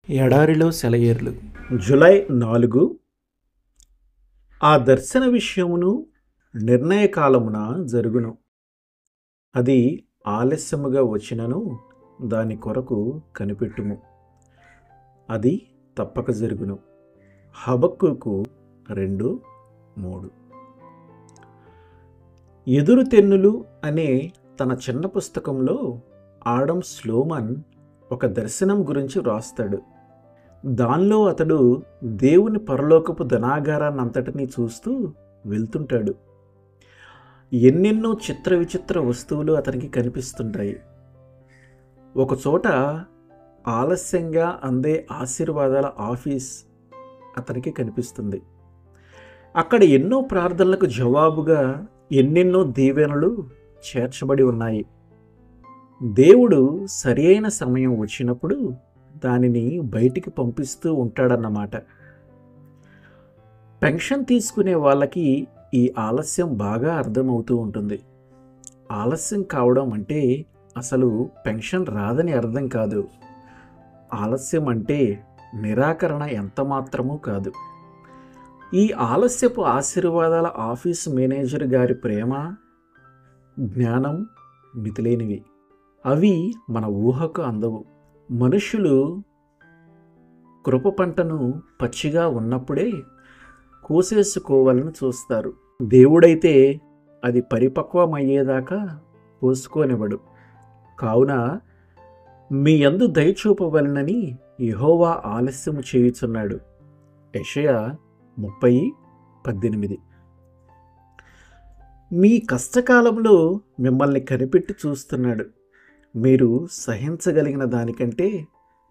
ఎడారిలో సెలయేర్లు. జూలై 4. ఆ దర్శన విషయమును నిర్ణయకాలమున జరుగును. అది ఆలస్యముగా వచ్చినను దాని కొరకు కనిపెట్టుము. అది తప్పక జరుగును. హబక్కూకు 2:3. ఎదురు తెన్నులు అనే తన చిన్న పుస్తకంలో ఆడమ్ స్లోమన్ ఒక దర్శనం గురించి వ్రాస్తాడు. దానిలో అతడు దేవుని పరలోకపు ధనాగారాన్నంతటినీ చూస్తూ వెళ్తుంటాడు. ఎన్నెన్నో చిత్ర విచిత్ర వస్తువులు అతనికి కనిపిస్తుంటాయి. ఒకచోట ఆలస్యంగా అందే ఆశీర్వాదాల ఆఫీస్ అతనికి కనిపిస్తుంది. అక్కడ ఎన్నో ప్రార్థనలకు జవాబుగా ఎన్నెన్నో దీవెనలు చేర్చబడి ఉన్నాయి. దేవుడు సరి అయిన సమయం వచ్చినప్పుడు దానిని బయటికి పంపిస్తూ ఉంటాడన్నమాట. పెన్షన్ తీసుకునే వాళ్ళకి ఈ ఆలస్యం బాగా అర్థమవుతూ ఉంటుంది. ఆలస్యం కావడం అంటే అసలు పెన్షన్ రాదని అర్థం కాదు. ఆలస్యం అంటే నిరాకరణ ఎంత మాత్రమూ కాదు. ఈ ఆలస్యపు ఆశీర్వాదాల ఆఫీస్ మేనేజర్ గారి ప్రేమ, జ్ఞానం మితిలేనివి. అవి మన ఊహకు అందవు. మనుషులు కృప పంటను పచ్చిగా ఉన్నప్పుడే కోసేసుకోవాలని చూస్తారు. దేవుడైతే అది పరిపక్వమయ్యేదాకా కోసుకోనివ్వడు. కావున మీ యందు దయచూపవలనని యెహోవా ఆలస్యము చేయుచున్నాడు. యెషయా 30:18. మీ కష్టకాలంలో మిమ్మల్ని కనిపెట్టి చూస్తున్నాడు. మీరు సహించగలిగిన దానికంటే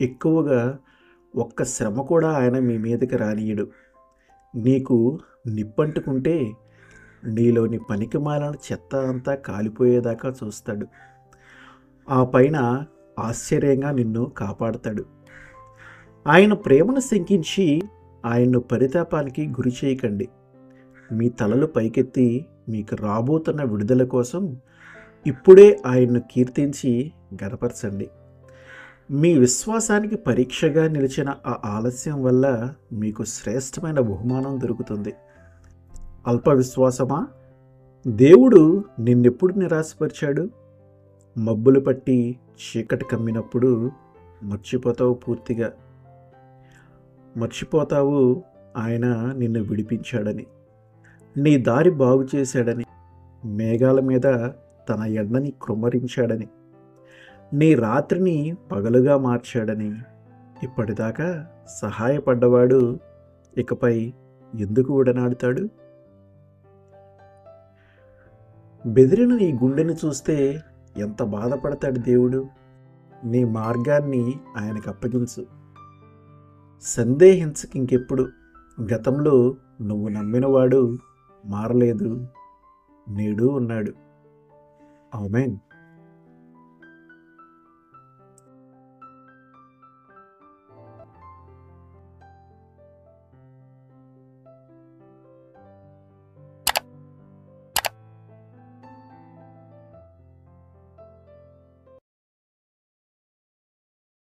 ఎక్కువగా ఒక్క శ్రమ కూడా ఆయన మీ మీదకి రానీయడు. నీకు నిప్పంటుకుంటే నీలోని పనికిమాలిన చెత్త అంతా కాలిపోయేదాకా చూస్తాడు. ఆ పైన ఆశ్చర్యంగా నిన్ను కాపాడతాడు. ఆయన ప్రేమను శంకించి ఆయన్ను పరితాపానికి గురి చేయకండి. మీ తలలు పైకెత్తి మీకు రాబోతున్న విడుదల కోసం ఇప్పుడే ఆయన్ను కీర్తించి గనపరచండి. మీ విశ్వాసానికి పరీక్షగా నిలిచిన ఆ ఆలస్యం వల్ల మీకు శ్రేష్టమైన బహుమానం దొరుకుతుంది. అల్ప విశ్వాసమా, దేవుడు నిన్నెప్పుడు నిరాశపరిచాడు? మబ్బులు పట్టి చీకటి కమ్మినప్పుడు మర్చిపోతావు. పూర్తిగా మర్చిపోతావు ఆయన నిన్ను విడిపించాడని, నీ దారి బాగు చేశాడని, మేఘాల మీద తన ఎండని కృమ్మరించాడని, నీ రాత్రిని పగలుగా మార్చాడని. ఇప్పటిదాకా సహాయపడ్డవాడు ఇకపై ఎందుకు విడనాడుతాడు? బెదిరిన నీ గుండెని చూస్తే ఎంత బాధపడతాడు దేవుడు. నీ మార్గాన్ని ఆయనకు అప్పగించు. సందేహించక ఇంకెప్పుడు. గతంలో నువ్వు నమ్మినవాడు మారలేదు, నేడు ఉన్నాడు. ఆమేన్.